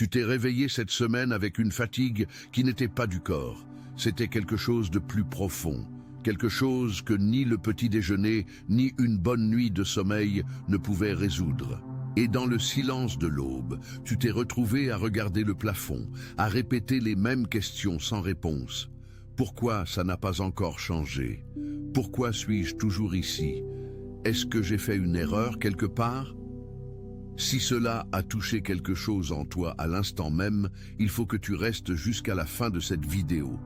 Tu t'es réveillé cette semaine avec une fatigue qui n'était pas du corps. C'était quelque chose de plus profond, quelque chose que ni le petit déjeuner, ni une bonne nuit de sommeil ne pouvaient résoudre. Et dans le silence de l'aube, tu t'es retrouvé à regarder le plafond, à répéter les mêmes questions sans réponse. Pourquoi ça n'a pas encore changé? Pourquoi suis-je toujours ici? Est-ce que j'ai fait une erreur quelque part? Si cela a touché quelque chose en toi à l'instant même, il faut que tu restes jusqu'à la fin de cette vidéo.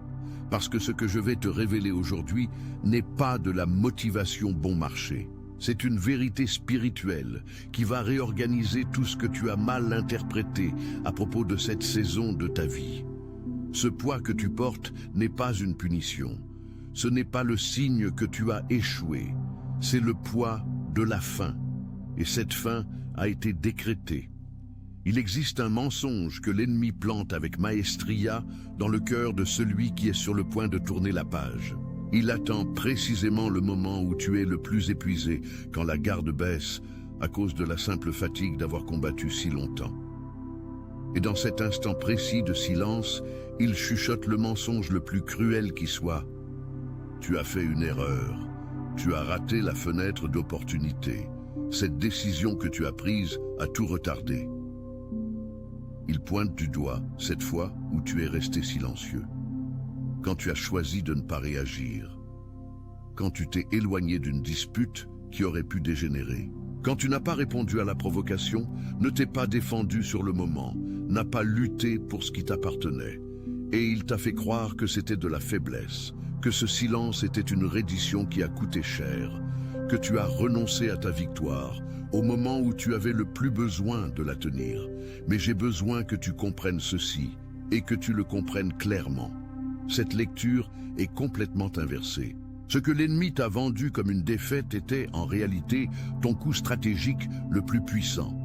Parce que ce que je vais te révéler aujourd'hui n'est pas de la motivation bon marché. C'est une vérité spirituelle qui va réorganiser tout ce que tu as mal interprété à propos de cette saison de ta vie. Ce poids que tu portes n'est pas une punition. Ce n'est pas le signe que tu as échoué. C'est le poids de la fin. Et cette fin a été décrétée. Il existe un mensonge que l'ennemi plante avec maestria dans le cœur de celui qui est sur le point de tourner la page. Il attend précisément le moment où tu es le plus épuisé, quand la garde baisse, à cause de la simple fatigue d'avoir combattu si longtemps. Et dans cet instant précis de silence, il chuchote le mensonge le plus cruel qui soit. Tu as fait une erreur. Tu as raté la fenêtre d'opportunité. Cette décision que tu as prise a tout retardé. Il pointe du doigt, cette fois où tu es resté silencieux. Quand tu as choisi de ne pas réagir. Quand tu t'es éloigné d'une dispute qui aurait pu dégénérer. Quand tu n'as pas répondu à la provocation, ne t'es pas défendu sur le moment, n'as pas lutté pour ce qui t'appartenait. Et il t'a fait croire que c'était de la faiblesse, que ce silence était une reddition qui a coûté cher, que tu as renoncé à ta victoire au moment où tu avais le plus besoin de la tenir. Mais j'ai besoin que tu comprennes ceci et que tu le comprennes clairement. Cette lecture est complètement inversée. Ce que l'ennemi t'a vendu comme une défaite était en réalité ton coup stratégique le plus puissant.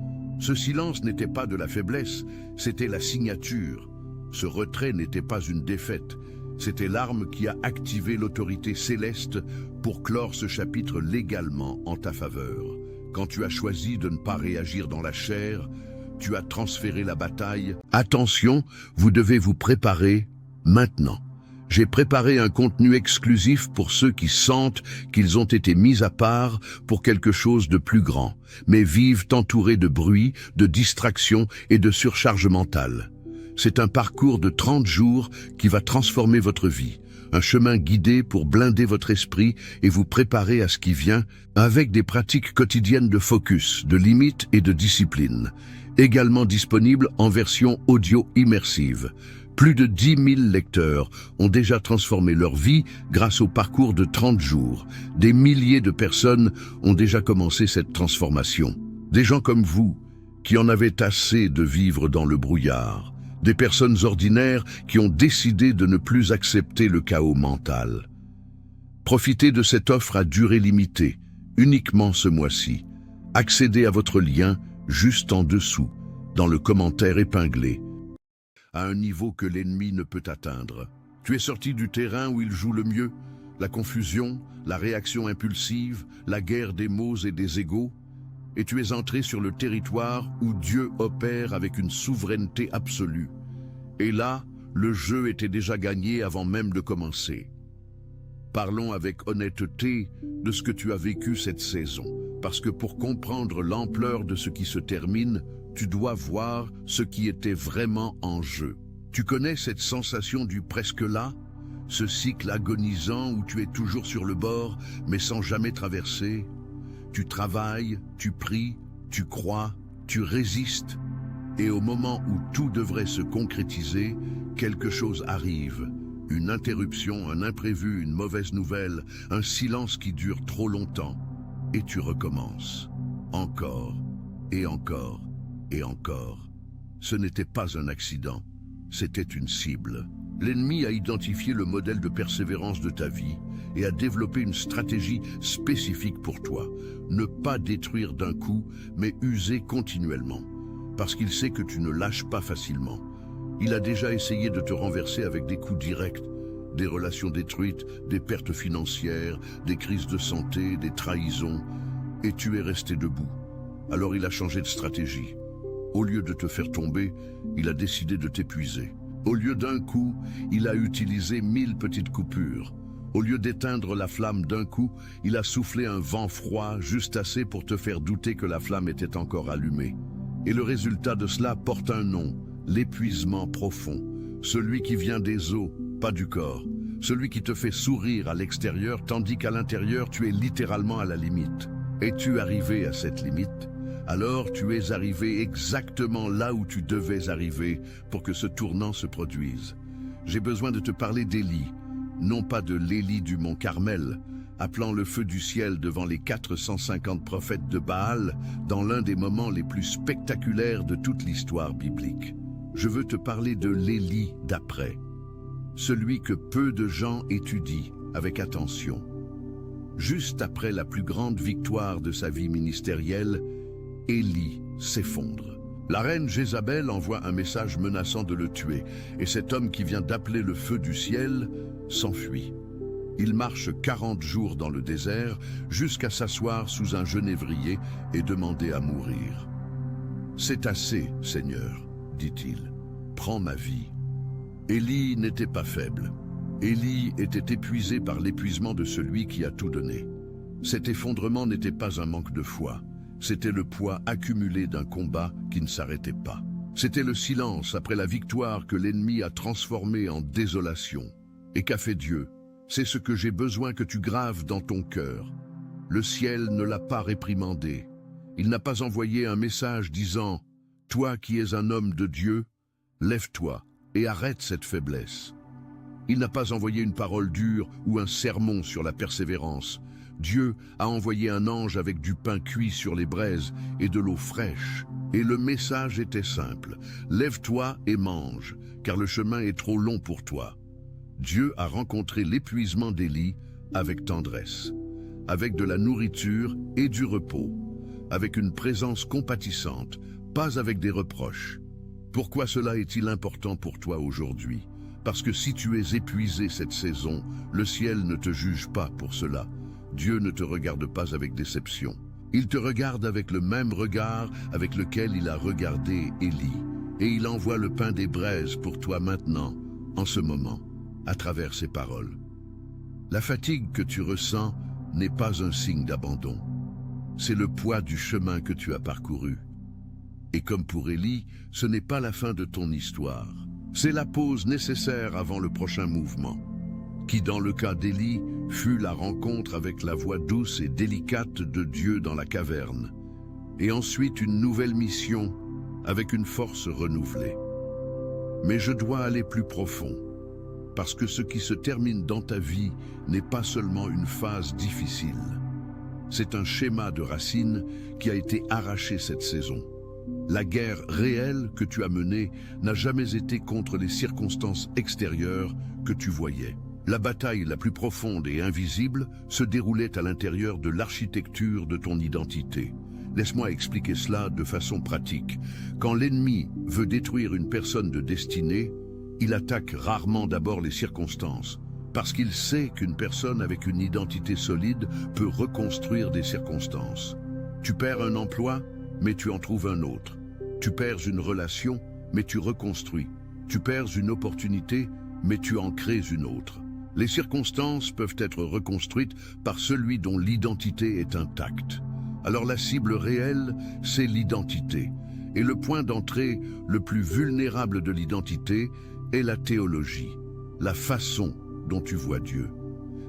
Ce silence n'était pas de la faiblesse, c'était la signature. Ce retrait n'était pas une défaite, c'était l'arme qui a activé l'autorité céleste pour clore ce chapitre légalement en ta faveur. Quand tu as choisi de ne pas réagir dans la chair, tu as transféré la bataille. Attention, vous devez vous préparer maintenant. J'ai préparé un contenu exclusif pour ceux qui sentent qu'ils ont été mis à part pour quelque chose de plus grand, mais vivent entourés de bruit, de distractions et de surcharge mentale. C'est un parcours de 30 jours qui va transformer votre vie, un chemin guidé pour blinder votre esprit et vous préparer à ce qui vient avec des pratiques quotidiennes de focus, de limites et de discipline, également disponible en version audio immersive. Plus de 10 000 lecteurs ont déjà transformé leur vie grâce au parcours de 30 jours. Des milliers de personnes ont déjà commencé cette transformation. Des gens comme vous, qui en avaient assez de vivre dans le brouillard. Des personnes ordinaires qui ont décidé de ne plus accepter le chaos mental. Profitez de cette offre à durée limitée, uniquement ce mois-ci. Accédez à votre lien juste en dessous, dans le commentaire épinglé, à un niveau que l'ennemi ne peut atteindre. Tu es sorti du terrain où il joue le mieux, la confusion, la réaction impulsive, la guerre des mots et des égos, et tu es entré sur le territoire où Dieu opère avec une souveraineté absolue. Et là, le jeu était déjà gagné avant même de commencer. Parlons avec honnêteté de ce que tu as vécu cette saison, parce que pour comprendre l'ampleur de ce qui se termine, tu dois voir ce qui était vraiment en jeu. Tu connais cette sensation du presque là? Ce cycle agonisant où tu es toujours sur le bord, mais sans jamais traverser? Tu travailles, tu pries, tu crois, tu résistes. Et au moment où tout devrait se concrétiser, quelque chose arrive. Une interruption, un imprévu, une mauvaise nouvelle, un silence qui dure trop longtemps. Et tu recommences. Encore, et encore, et encore. Ce n'était pas un accident, c'était une cible. L'ennemi a identifié le modèle de persévérance de ta vie et a développé une stratégie spécifique pour toi. Ne pas détruire d'un coup, mais user continuellement. Parce qu'il sait que tu ne lâches pas facilement. Il a déjà essayé de te renverser avec des coups directs, des relations détruites, des pertes financières, des crises de santé, des trahisons, et tu es resté debout. Alors il a changé de stratégie. Au lieu de te faire tomber, il a décidé de t'épuiser. Au lieu d'un coup, il a utilisé 1000 petites coupures. Au lieu d'éteindre la flamme d'un coup, il a soufflé un vent froid juste assez pour te faire douter que la flamme était encore allumée. Et le résultat de cela porte un nom, l'épuisement profond. Celui qui vient des os, pas du corps. Celui qui te fait sourire à l'extérieur tandis qu'à l'intérieur tu es littéralement à la limite. Es-tu arrivé à cette limite? Alors tu es arrivé exactement là où tu devais arriver pour que ce tournant se produise. J'ai besoin de te parler d'Élie, non pas de l'Élie du mont Carmel, appelant le feu du ciel devant les 450 prophètes de Baal dans l'un des moments les plus spectaculaires de toute l'histoire biblique. Je veux te parler de l'Élie d'après, celui que peu de gens étudient avec attention. Juste après la plus grande victoire de sa vie ministérielle, Élie s'effondre. La reine Jézabel envoie un message menaçant de le tuer, et cet homme qui vient d'appeler le feu du ciel s'enfuit. Il marche 40 jours dans le désert jusqu'à s'asseoir sous un genévrier et demander à mourir. « C'est assez, Seigneur, dit-il. Prends ma vie. » Élie n'était pas faible. Élie était épuisé par l'épuisement de celui qui a tout donné. Cet effondrement n'était pas un manque de foi. C'était le poids accumulé d'un combat qui ne s'arrêtait pas. C'était le silence après la victoire que l'ennemi a transformé en désolation. Et qu'a fait Dieu? C'est ce que j'ai besoin que tu graves dans ton cœur. Le ciel ne l'a pas réprimandé. Il n'a pas envoyé un message disant « Toi qui es un homme de Dieu, lève-toi et arrête cette faiblesse. » Il n'a pas envoyé une parole dure ou un sermon sur la persévérance. Dieu a envoyé un ange avec du pain cuit sur les braises et de l'eau fraîche. Et le message était simple. Lève-toi et mange, car le chemin est trop long pour toi. Dieu a rencontré l'épuisement d'Élie avec tendresse, avec de la nourriture et du repos, avec une présence compatissante, pas avec des reproches. Pourquoi cela est-il important pour toi aujourd'hui? Parce que si tu es épuisé cette saison, le ciel ne te juge pas pour cela. Dieu ne te regarde pas avec déception. Il te regarde avec le même regard avec lequel il a regardé Élie. Et il envoie le pain des braises pour toi maintenant, en ce moment, à travers ses paroles. La fatigue que tu ressens n'est pas un signe d'abandon. C'est le poids du chemin que tu as parcouru. Et comme pour Élie, ce n'est pas la fin de ton histoire. C'est la pause nécessaire avant le prochain mouvement, qui dans le cas d'Élie fut la rencontre avec la voix douce et délicate de Dieu dans la caverne, et ensuite une nouvelle mission avec une force renouvelée. Mais je dois aller plus profond, parce que ce qui se termine dans ta vie n'est pas seulement une phase difficile. C'est un schéma de racines qui a été arraché cette saison. La guerre réelle que tu as menée n'a jamais été contre les circonstances extérieures que tu voyais. La bataille la plus profonde et invisible se déroulait à l'intérieur de l'architecture de ton identité. Laisse-moi expliquer cela de façon pratique. Quand l'ennemi veut détruire une personne de destinée, il attaque rarement d'abord les circonstances, parce qu'il sait qu'une personne avec une identité solide peut reconstruire des circonstances. Tu perds un emploi, mais tu en trouves un autre. Tu perds une relation, mais tu reconstruis. Tu perds une opportunité, mais tu en crées une autre. Les circonstances peuvent être reconstruites par celui dont l'identité est intacte. Alors la cible réelle, c'est l'identité. Et le point d'entrée le plus vulnérable de l'identité est la théologie, la façon dont tu vois Dieu.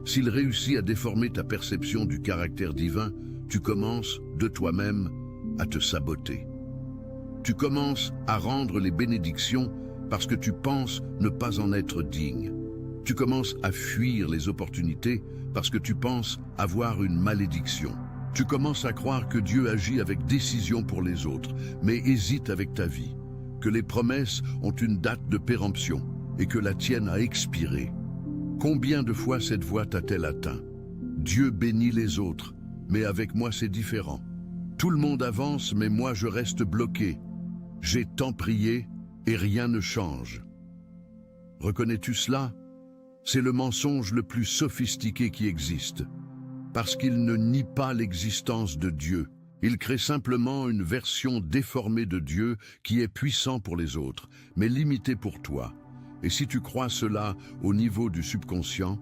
S'il réussit à déformer ta perception du caractère divin, tu commences, de toi-même, à te saboter. Tu commences à rendre les bénédictions parce que tu penses ne pas en être digne. Tu commences à fuir les opportunités parce que tu penses avoir une malédiction. Tu commences à croire que Dieu agit avec décision pour les autres, mais hésite avec ta vie, que les promesses ont une date de péremption et que la tienne a expiré. Combien de fois cette voix t'a-t-elle atteint? Dieu bénit les autres, mais avec moi c'est différent. Tout le monde avance, mais moi je reste bloqué. J'ai tant prié et rien ne change. Reconnais-tu cela? C'est le mensonge le plus sophistiqué qui existe, parce qu'il ne nie pas l'existence de Dieu. Il crée simplement une version déformée de Dieu qui est puissant pour les autres, mais limité pour toi. Et si tu crois cela au niveau du subconscient,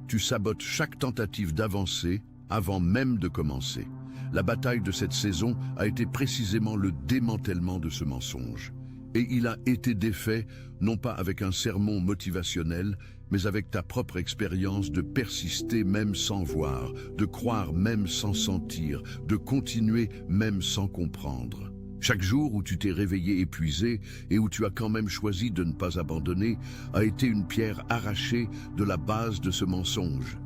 tu sabotes chaque tentative d'avancer avant même de commencer. La bataille de cette saison a été précisément le démantèlement de ce mensonge. Et il a été défait, non pas avec un sermon motivationnel, mais avec ta propre expérience de persister même sans voir, de croire même sans sentir, de continuer même sans comprendre. Chaque jour où tu t'es réveillé épuisé et où tu as quand même choisi de ne pas abandonner a été une pierre arrachée de la base de ce mensonge.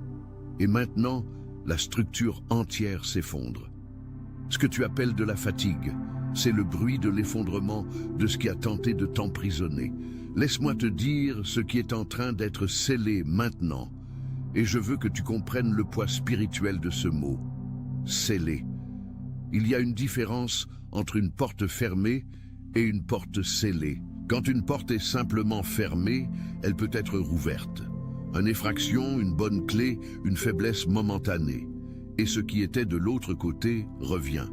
Et maintenant, la structure entière s'effondre. Ce que tu appelles de la fatigue, c'est le bruit de l'effondrement de ce qui a tenté de t'emprisonner. Laisse-moi te dire ce qui est en train d'être scellé maintenant. Et je veux que tu comprennes le poids spirituel de ce mot. Scellé. Il y a une différence entre une porte fermée et une porte scellée. Quand une porte est simplement fermée, elle peut être rouverte. Une effraction, une bonne clé, une faiblesse momentanée. Et ce qui était de l'autre côté revient.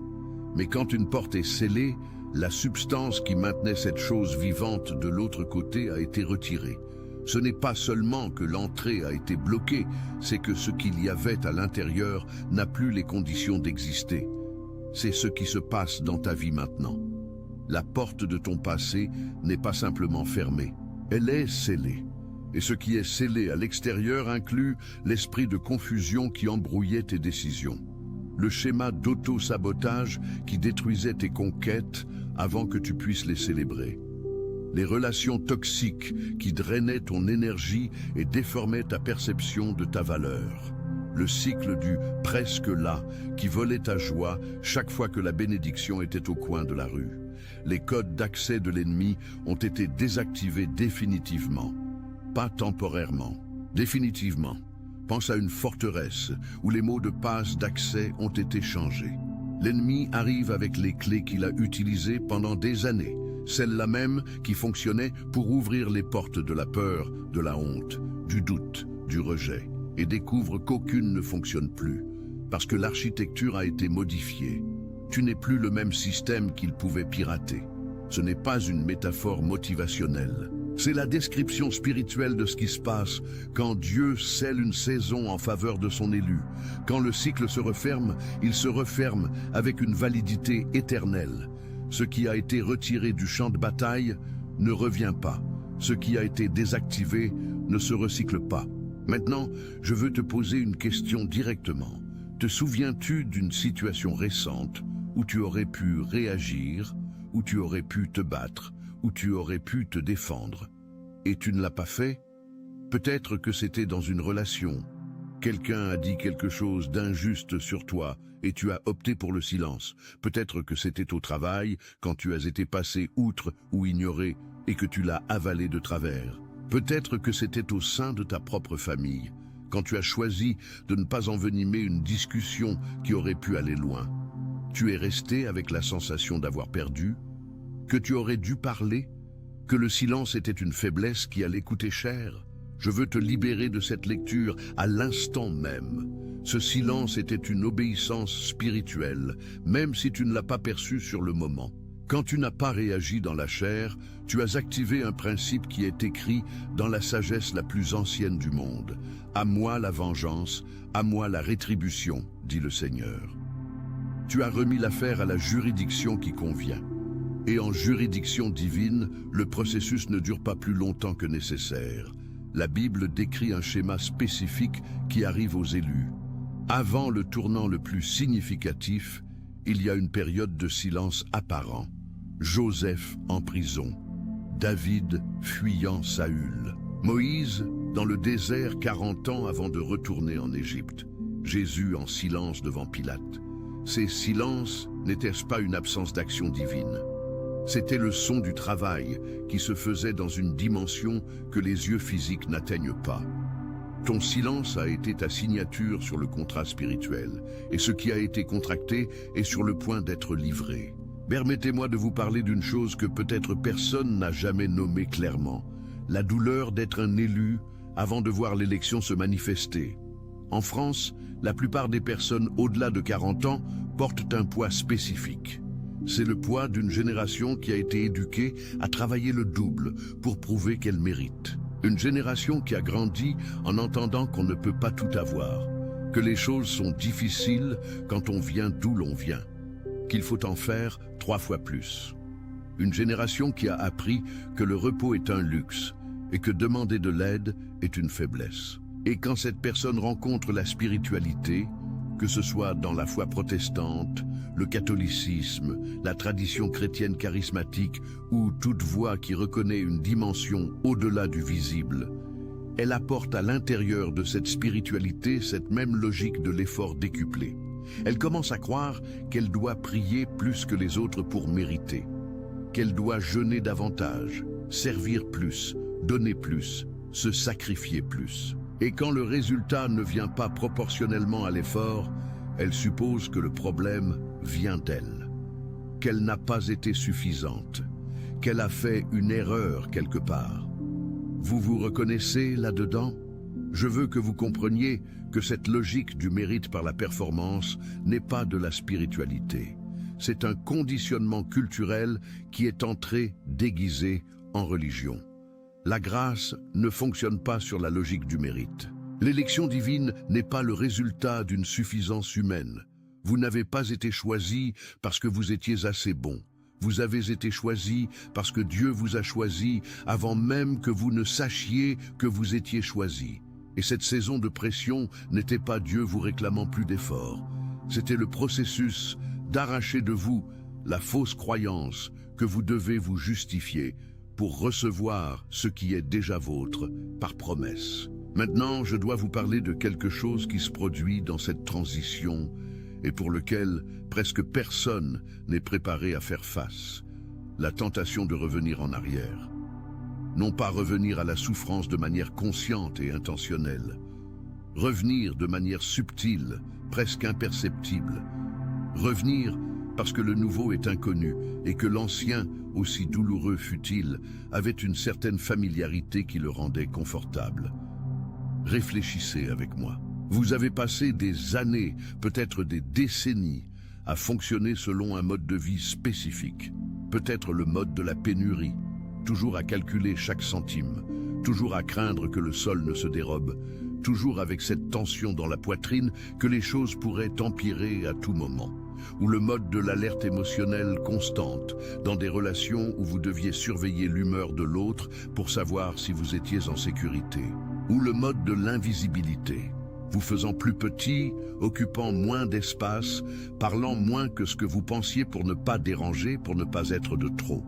Mais quand une porte est scellée, la substance qui maintenait cette chose vivante de l'autre côté a été retirée. Ce n'est pas seulement que l'entrée a été bloquée, c'est que ce qu'il y avait à l'intérieur n'a plus les conditions d'exister. C'est ce qui se passe dans ta vie maintenant. La porte de ton passé n'est pas simplement fermée, elle est scellée. Et ce qui est scellé à l'extérieur inclut l'esprit de confusion qui embrouillait tes décisions. Le schéma d'auto-sabotage qui détruisait tes conquêtes avant que tu puisses les célébrer. Les relations toxiques qui drainaient ton énergie et déformaient ta perception de ta valeur. Le cycle du « presque là » qui volait ta joie chaque fois que la bénédiction était au coin de la rue. Les codes d'accès de l'ennemi ont été désactivés définitivement. Pas temporairement, définitivement. Pense à une forteresse où les mots de passe d'accès ont été changés. L'ennemi arrive avec les clés qu'il a utilisées pendant des années, celles-là même qui fonctionnaient pour ouvrir les portes de la peur, de la honte, du doute, du rejet, et découvre qu'aucune ne fonctionne plus, parce que l'architecture a été modifiée. Tu n'es plus le même système qu'il pouvait pirater. Ce n'est pas une métaphore motivationnelle. C'est la description spirituelle de ce qui se passe quand Dieu scelle une saison en faveur de son élu. Quand le cycle se referme, il se referme avec une validité éternelle. Ce qui a été retiré du champ de bataille ne revient pas. Ce qui a été désactivé ne se recycle pas. Maintenant, je veux te poser une question directement. Te souviens-tu d'une situation récente où tu aurais pu réagir, où tu aurais pu te battre, où tu aurais pu te défendre, et tu ne l'as pas fait? Peut-être que c'était dans une relation. Quelqu'un a dit quelque chose d'injuste sur toi, et tu as opté pour le silence. Peut-être que c'était au travail, quand tu as été passé outre ou ignoré, et que tu l'as avalé de travers. Peut-être que c'était au sein de ta propre famille, quand tu as choisi de ne pas envenimer une discussion qui aurait pu aller loin. Tu es resté avec la sensation d'avoir perdu, que tu aurais dû parler, que le silence était une faiblesse qui allait coûter cher. Je veux te libérer de cette lecture à l'instant même. Ce silence était une obéissance spirituelle, même si tu ne l'as pas perçu sur le moment. Quand tu n'as pas réagi dans la chair, tu as activé un principe qui est écrit dans la sagesse la plus ancienne du monde. « À moi la vengeance, à moi la rétribution », dit le Seigneur. Tu as remis l'affaire à la juridiction qui convient. Et en juridiction divine, le processus ne dure pas plus longtemps que nécessaire. La Bible décrit un schéma spécifique qui arrive aux élus. Avant le tournant le plus significatif, il y a une période de silence apparent. Joseph en prison, David fuyant Saül, Moïse dans le désert 40 ans avant de retourner en Égypte, Jésus en silence devant Pilate. Ces silences n'étaient-ce pas une absence d'action divine? C'était le son du travail qui se faisait dans une dimension que les yeux physiques n'atteignent pas. Ton silence a été ta signature sur le contrat spirituel, et ce qui a été contracté est sur le point d'être livré. Permettez-moi de vous parler d'une chose que peut-être personne n'a jamais nommée clairement, la douleur d'être un élu avant de voir l'élection se manifester. En France, la plupart des personnes au-delà de 40 ans portent un poids spécifique. C'est le poids d'une génération qui a été éduquée à travailler le double pour prouver qu'elle mérite. Une génération qui a grandi en entendant qu'on ne peut pas tout avoir, que les choses sont difficiles quand on vient d'où l'on vient, qu'il faut en faire 3 fois plus. Une génération qui a appris que le repos est un luxe et que demander de l'aide est une faiblesse. Et quand cette personne rencontre la spiritualité, que ce soit dans la foi protestante, le catholicisme, la tradition chrétienne charismatique ou toute voie qui reconnaît une dimension au-delà du visible, elle apporte à l'intérieur de cette spiritualité cette même logique de l'effort décuplé. Elle commence à croire qu'elle doit prier plus que les autres pour mériter, qu'elle doit jeûner davantage, servir plus, donner plus, se sacrifier plus. Et quand le résultat ne vient pas proportionnellement à l'effort, elle suppose que le problème vient d'elle, qu'elle n'a pas été suffisante, qu'elle a fait une erreur quelque part. Vous vous reconnaissez là-dedans? Je veux que vous compreniez que cette logique du mérite par la performance n'est pas de la spiritualité. C'est un conditionnement culturel qui est entré déguisé en religion. La grâce ne fonctionne pas sur la logique du mérite. L'élection divine n'est pas le résultat d'une suffisance humaine. Vous n'avez pas été choisi parce que vous étiez assez bon. Vous avez été choisi parce que Dieu vous a choisi avant même que vous ne sachiez que vous étiez choisi. Et cette saison de pression n'était pas Dieu vous réclamant plus d'efforts. C'était le processus d'arracher de vous la fausse croyance que vous devez vous justifier pour recevoir ce qui est déjà vôtre par promesse. Maintenant, je dois vous parler de quelque chose qui se produit dans cette transition et pour lequel presque personne n'est préparé à faire face. La tentation de revenir en arrière. Non pas revenir à la souffrance de manière consciente et intentionnelle. Revenir de manière subtile, presque imperceptible. Revenir parce que le nouveau est inconnu et que l'ancien, aussi douloureux fût-il, avait une certaine familiarité qui le rendait confortable. Réfléchissez avec moi. Vous avez passé des années, peut-être des décennies, à fonctionner selon un mode de vie spécifique. Peut-être le mode de la pénurie, toujours à calculer chaque centime, toujours à craindre que le sol ne se dérobe, toujours avec cette tension dans la poitrine que les choses pourraient empirer à tout moment. Ou le mode de l'alerte émotionnelle constante, dans des relations où vous deviez surveiller l'humeur de l'autre pour savoir si vous étiez en sécurité. Ou le mode de l'invisibilité, vous faisant plus petit, occupant moins d'espace, parlant moins que ce que vous pensiez pour ne pas déranger, pour ne pas être de trop.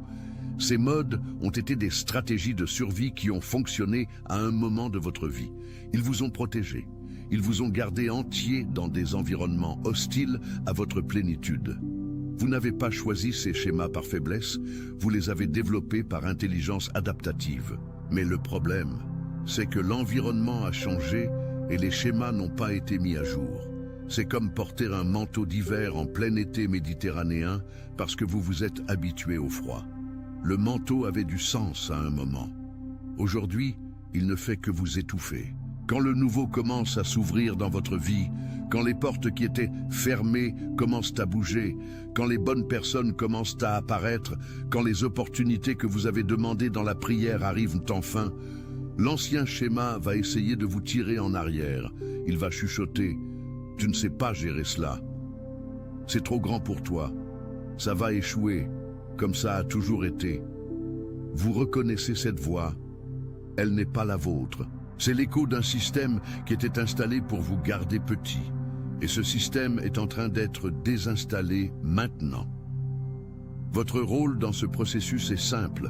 Ces modes ont été des stratégies de survie qui ont fonctionné à un moment de votre vie. Ils vous ont protégé. Ils vous ont gardé entier dans des environnements hostiles à votre plénitude. Vous n'avez pas choisi ces schémas par faiblesse, vous les avez développés par intelligence adaptative. Mais le problème, c'est que l'environnement a changé et les schémas n'ont pas été mis à jour. C'est comme porter un manteau d'hiver en plein été méditerranéen parce que vous vous êtes habitué au froid. Le manteau avait du sens à un moment. Aujourd'hui, il ne fait que vous étouffer. Quand le nouveau commence à s'ouvrir dans votre vie, quand les portes qui étaient fermées commencent à bouger, quand les bonnes personnes commencent à apparaître, quand les opportunités que vous avez demandées dans la prière arrivent enfin, l'ancien schéma va essayer de vous tirer en arrière. Il va chuchoter « Tu ne sais pas gérer cela. C'est trop grand pour toi. Ça va échouer, comme ça a toujours été. » Vous reconnaissez cette voix. Elle n'est pas la vôtre. C'est l'écho d'un système qui était installé pour vous garder petit. Et ce système est en train d'être désinstallé maintenant. Votre rôle dans ce processus est simple,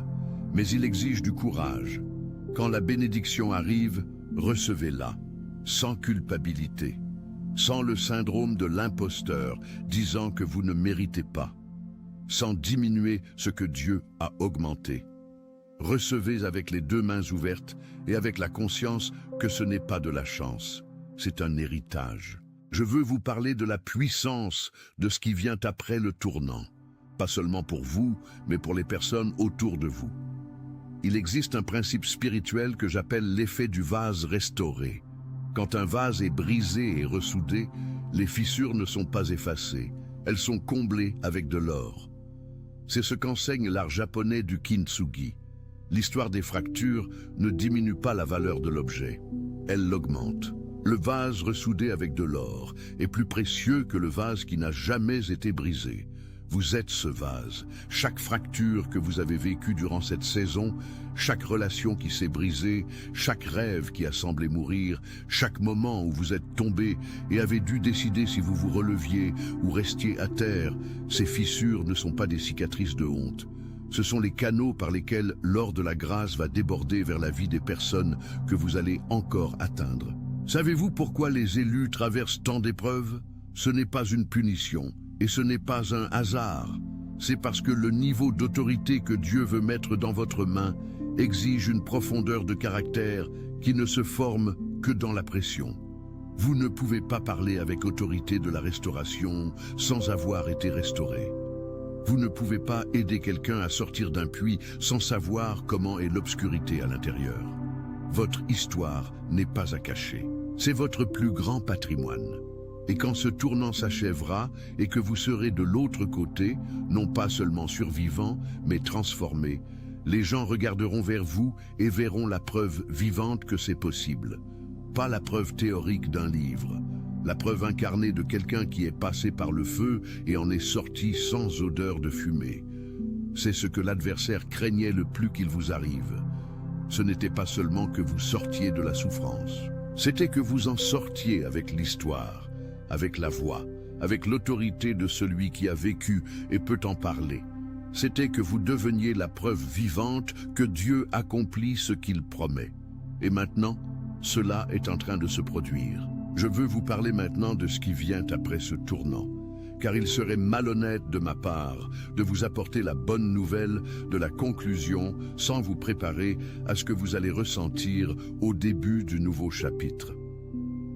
mais il exige du courage. Quand la bénédiction arrive, recevez-la, sans culpabilité, sans le syndrome de l'imposteur, disant que vous ne méritez pas, sans diminuer ce que Dieu a augmenté. Recevez avec les 2 mains ouvertes et avec la conscience que ce n'est pas de la chance, c'est un héritage. Je veux vous parler de la puissance de ce qui vient après le tournant, pas seulement pour vous, mais pour les personnes autour de vous. Il existe un principe spirituel que j'appelle l'effet du vase restauré. Quand un vase est brisé et ressoudé, les fissures ne sont pas effacées, elles sont comblées avec de l'or. C'est ce qu'enseigne l'art japonais du kintsugi. L'histoire des fractures ne diminue pas la valeur de l'objet, elle l'augmente. Le vase ressoudé avec de l'or est plus précieux que le vase qui n'a jamais été brisé. Vous êtes ce vase. Chaque fracture que vous avez vécue durant cette saison, chaque relation qui s'est brisée, chaque rêve qui a semblé mourir, chaque moment où vous êtes tombé et avez dû décider si vous vous releviez ou restiez à terre, ces fissures ne sont pas des cicatrices de honte. Ce sont les canaux par lesquels l'or de la grâce va déborder vers la vie des personnes que vous allez encore atteindre. Savez-vous pourquoi les élus traversent tant d'épreuves? Ce n'est pas une punition. Et ce n'est pas un hasard, c'est parce que le niveau d'autorité que Dieu veut mettre dans votre main exige une profondeur de caractère qui ne se forme que dans la pression. Vous ne pouvez pas parler avec autorité de la restauration sans avoir été restauré. Vous ne pouvez pas aider quelqu'un à sortir d'un puits sans savoir comment est l'obscurité à l'intérieur. Votre histoire n'est pas à cacher, c'est votre plus grand patrimoine. Et quand ce tournant s'achèvera et que vous serez de l'autre côté, non pas seulement survivant, mais transformé, les gens regarderont vers vous et verront la preuve vivante que c'est possible. Pas la preuve théorique d'un livre, la preuve incarnée de quelqu'un qui est passé par le feu et en est sorti sans odeur de fumée. C'est ce que l'adversaire craignait le plus qu'il vous arrive. Ce n'était pas seulement que vous sortiez de la souffrance, c'était que vous en sortiez avec l'histoire, avec la voix, avec l'autorité de celui qui a vécu et peut en parler. C'était que vous deveniez la preuve vivante que Dieu accomplit ce qu'il promet. Et maintenant, cela est en train de se produire. Je veux vous parler maintenant de ce qui vient après ce tournant, car il serait malhonnête de ma part de vous apporter la bonne nouvelle de la conclusion sans vous préparer à ce que vous allez ressentir au début du nouveau chapitre.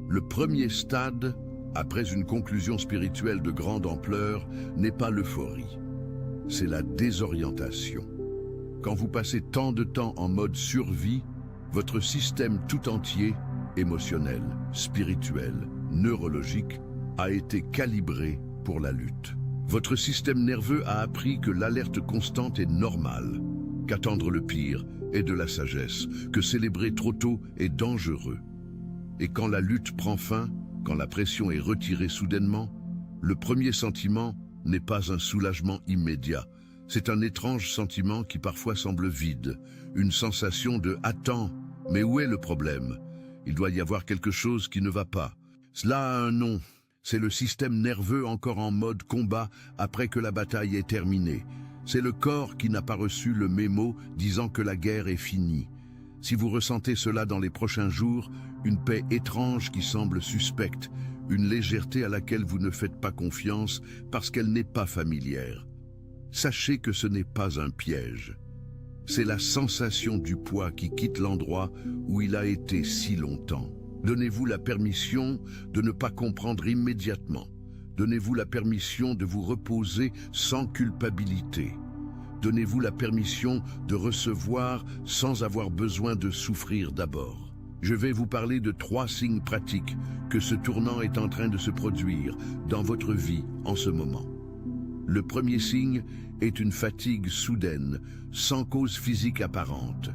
Le premier stade, après une conclusion spirituelle de grande ampleur, n'est pas l'euphorie, c'est la désorientation. Quand vous passez tant de temps en mode survie, votre système tout entier, émotionnel, spirituel, neurologique, a été calibré pour la lutte. Votre système nerveux a appris que l'alerte constante est normale, qu'attendre le pire est de la sagesse, que célébrer trop tôt est dangereux. Et quand la lutte prend fin, quand la pression est retirée soudainement, le premier sentiment n'est pas un soulagement immédiat. C'est un étrange sentiment qui parfois semble vide, une sensation de « attends, mais où est le problème ?» Il doit y avoir quelque chose qui ne va pas. Cela a un nom, c'est le système nerveux encore en mode combat après que la bataille est terminée. C'est le corps qui n'a pas reçu le mémo disant que la guerre est finie. Si vous ressentez cela dans les prochains jours, une paix étrange qui semble suspecte, une légèreté à laquelle vous ne faites pas confiance parce qu'elle n'est pas familière. Sachez que ce n'est pas un piège. C'est la sensation du poids qui quitte l'endroit où il a été si longtemps. Donnez-vous la permission de ne pas comprendre immédiatement. Donnez-vous la permission de vous reposer sans culpabilité. Donnez-vous la permission de recevoir sans avoir besoin de souffrir d'abord. Je vais vous parler de 3 signes pratiques que ce tournant est en train de se produire dans votre vie en ce moment. Le premier signe est une fatigue soudaine, sans cause physique apparente.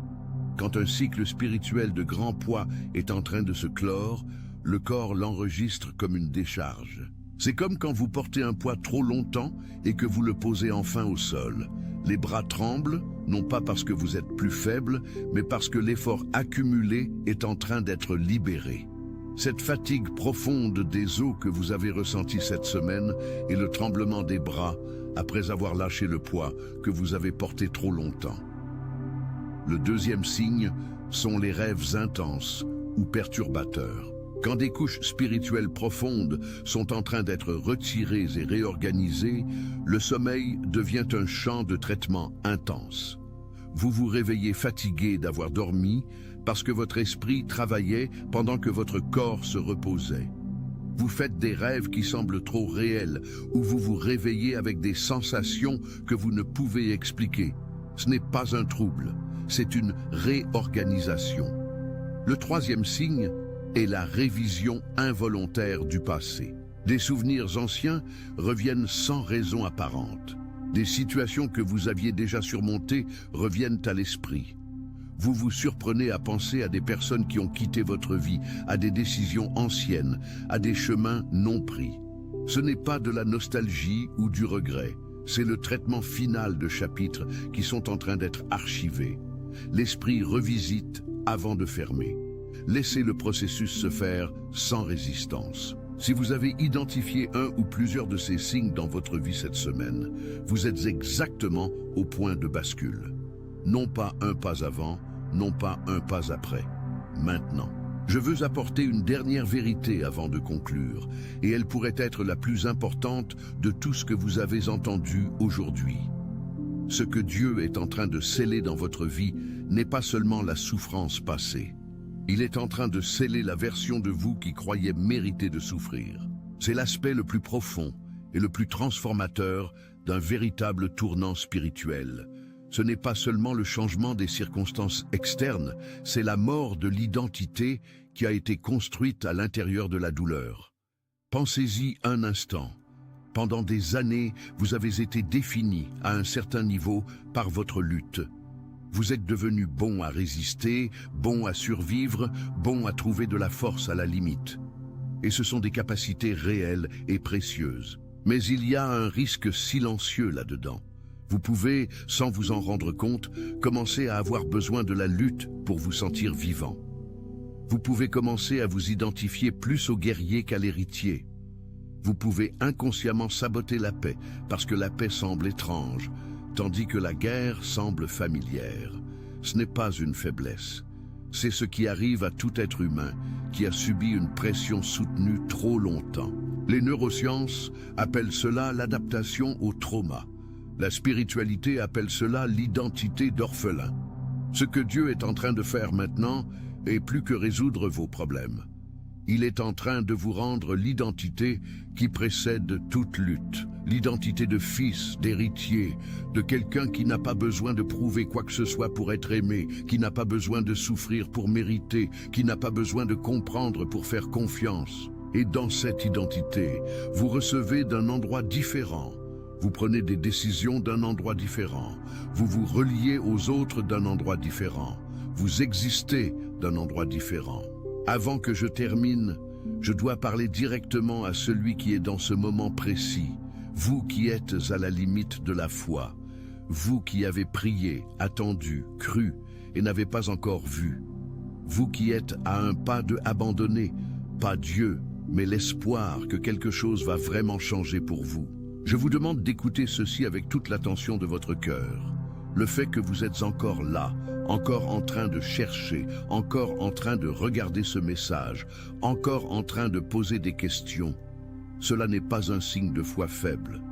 Quand un cycle spirituel de grand poids est en train de se clore, le corps l'enregistre comme une décharge. C'est comme quand vous portez un poids trop longtemps et que vous le posez enfin au sol. Les bras tremblent, non pas parce que vous êtes plus faible, mais parce que l'effort accumulé est en train d'être libéré. Cette fatigue profonde des os que vous avez ressenti cette semaine est le tremblement des bras après avoir lâché le poids que vous avez porté trop longtemps. Le deuxième signe sont les rêves intenses ou perturbateurs. Quand des couches spirituelles profondes sont en train d'être retirées et réorganisées, le sommeil devient un champ de traitement intense. Vous vous réveillez fatigué d'avoir dormi parce que votre esprit travaillait pendant que votre corps se reposait. Vous faites des rêves qui semblent trop réels ou vous vous réveillez avec des sensations que vous ne pouvez expliquer. Ce n'est pas un trouble, c'est une réorganisation. Le troisième signe est la révision involontaire du passé. Des souvenirs anciens reviennent sans raison apparente. Des situations que vous aviez déjà surmontées reviennent à l'esprit. Vous vous surprenez à penser à des personnes qui ont quitté votre vie, à des décisions anciennes, à des chemins non pris. Ce n'est pas de la nostalgie ou du regret, c'est le traitement final de chapitres qui sont en train d'être archivés. L'esprit revisite avant de fermer. Laissez le processus se faire sans résistance. Si vous avez identifié un ou plusieurs de ces signes dans votre vie cette semaine, vous êtes exactement au point de bascule. Non pas un pas avant, non pas un pas après. Maintenant. Je veux apporter une dernière vérité avant de conclure, et elle pourrait être la plus importante de tout ce que vous avez entendu aujourd'hui. Ce que Dieu est en train de sceller dans votre vie n'est pas seulement la souffrance passée. Il est en train de sceller la version de vous qui croyait mériter de souffrir. C'est l'aspect le plus profond et le plus transformateur d'un véritable tournant spirituel. Ce n'est pas seulement le changement des circonstances externes, c'est la mort de l'identité qui a été construite à l'intérieur de la douleur. Pensez-y un instant. Pendant des années, vous avez été défini à un certain niveau par votre lutte. Vous êtes devenu bon à résister, bon à survivre, bon à trouver de la force à la limite. Et ce sont des capacités réelles et précieuses. Mais il y a un risque silencieux là-dedans. Vous pouvez, sans vous en rendre compte, commencer à avoir besoin de la lutte pour vous sentir vivant. Vous pouvez commencer à vous identifier plus au guerrier qu'à l'héritier. Vous pouvez inconsciemment saboter la paix parce que la paix semble étrange, tandis que la guerre semble familière. Ce n'est pas une faiblesse. C'est ce qui arrive à tout être humain qui a subi une pression soutenue trop longtemps. Les neurosciences appellent cela l'adaptation au trauma. La spiritualité appelle cela l'identité d'orphelin. Ce que Dieu est en train de faire maintenant est plus que résoudre vos problèmes. Il est en train de vous rendre l'identité qui précède toute lutte. L'identité de fils, d'héritier, de quelqu'un qui n'a pas besoin de prouver quoi que ce soit pour être aimé, qui n'a pas besoin de souffrir pour mériter, qui n'a pas besoin de comprendre pour faire confiance. Et dans cette identité, vous recevez d'un endroit différent. Vous prenez des décisions d'un endroit différent. Vous vous reliez aux autres d'un endroit différent. Vous existez d'un endroit différent. Avant que je termine, je dois parler directement à celui qui est dans ce moment précis. Vous qui êtes à la limite de la foi. Vous qui avez prié, attendu, cru et n'avez pas encore vu. Vous qui êtes à un pas de abandonner, pas Dieu, mais l'espoir que quelque chose va vraiment changer pour vous. Je vous demande d'écouter ceci avec toute l'attention de votre cœur. Le fait que vous êtes encore là, encore en train de chercher, encore en train de regarder ce message, encore en train de poser des questions, cela n'est pas un signe de foi faible.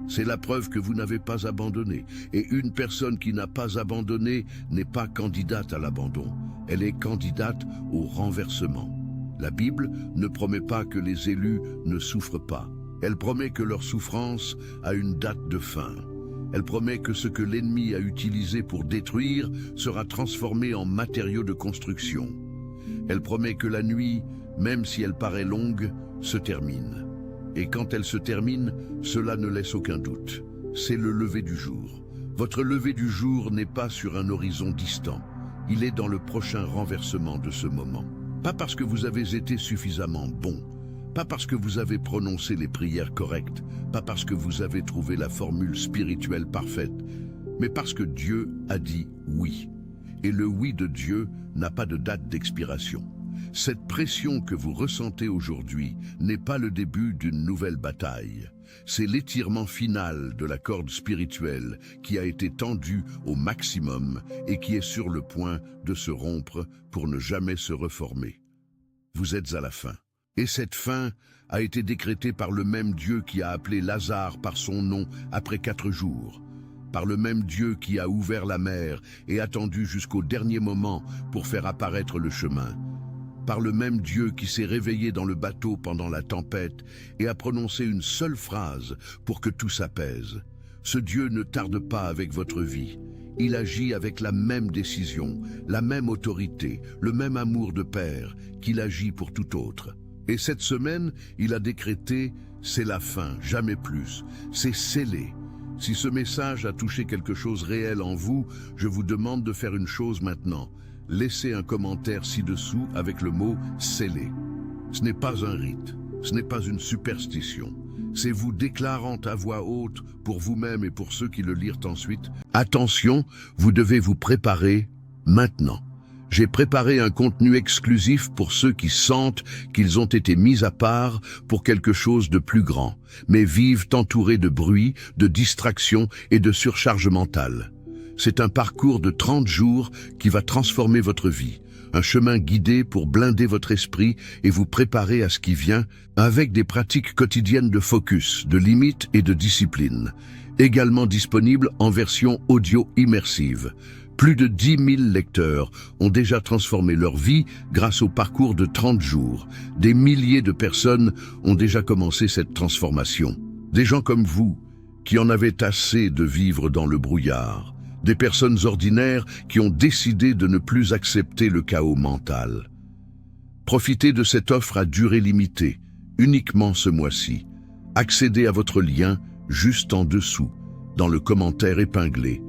C'est la preuve que vous n'avez pas abandonné. Et une personne qui n'a pas abandonné n'est pas candidate à l'abandon. Elle est candidate au renversement. La Bible ne promet pas que les élus ne souffrent pas. Elle promet que leur souffrance a une date de fin. Elle promet que ce que l'ennemi a utilisé pour détruire sera transformé en matériaux de construction. Elle promet que la nuit, même si elle paraît longue, se termine. Et quand elle se termine, cela ne laisse aucun doute. C'est le lever du jour. Votre lever du jour n'est pas sur un horizon distant. Il est dans le prochain renversement de ce moment. Pas parce que vous avez été suffisamment bon, pas parce que vous avez prononcé les prières correctes, pas parce que vous avez trouvé la formule spirituelle parfaite, mais parce que Dieu a dit oui. Et le oui de Dieu n'a pas de date d'expiration. Cette pression que vous ressentez aujourd'hui n'est pas le début d'une nouvelle bataille. C'est l'étirement final de la corde spirituelle qui a été tendue au maximum et qui est sur le point de se rompre pour ne jamais se reformer. Vous êtes à la fin. Et cette fin a été décrétée par le même Dieu qui a appelé Lazare par son nom après 4 jours, par le même Dieu qui a ouvert la mer et attendu jusqu'au dernier moment pour faire apparaître le chemin, par le même Dieu qui s'est réveillé dans le bateau pendant la tempête et a prononcé une seule phrase pour que tout s'apaise. Ce Dieu ne tarde pas avec votre vie. Il agit avec la même décision, la même autorité, le même amour de père qu'il agit pour tout autre. Et cette semaine, il a décrété « c'est la fin, jamais plus ». C'est scellé. Si ce message a touché quelque chose réel en vous, je vous demande de faire une chose maintenant. Laissez un commentaire ci-dessous avec le mot « scellé ». Ce n'est pas un rite, ce n'est pas une superstition. C'est vous déclarant à voix haute, pour vous-même et pour ceux qui le lirent ensuite. Attention, vous devez vous préparer maintenant. J'ai préparé un contenu exclusif pour ceux qui sentent qu'ils ont été mis à part pour quelque chose de plus grand, mais vivent entourés de bruit, de distractions et de surcharge mentale. C'est un parcours de 30 jours qui va transformer votre vie, un chemin guidé pour blinder votre esprit et vous préparer à ce qui vient avec des pratiques quotidiennes de focus, de limites et de discipline, également disponibles en version audio immersive. Plus de 10 000 lecteurs ont déjà transformé leur vie grâce au parcours de 30 jours. Des milliers de personnes ont déjà commencé cette transformation. Des gens comme vous, qui en avaient assez de vivre dans le brouillard. Des personnes ordinaires qui ont décidé de ne plus accepter le chaos mental. Profitez de cette offre à durée limitée, uniquement ce mois-ci. Accédez à votre lien juste en dessous, dans le commentaire épinglé.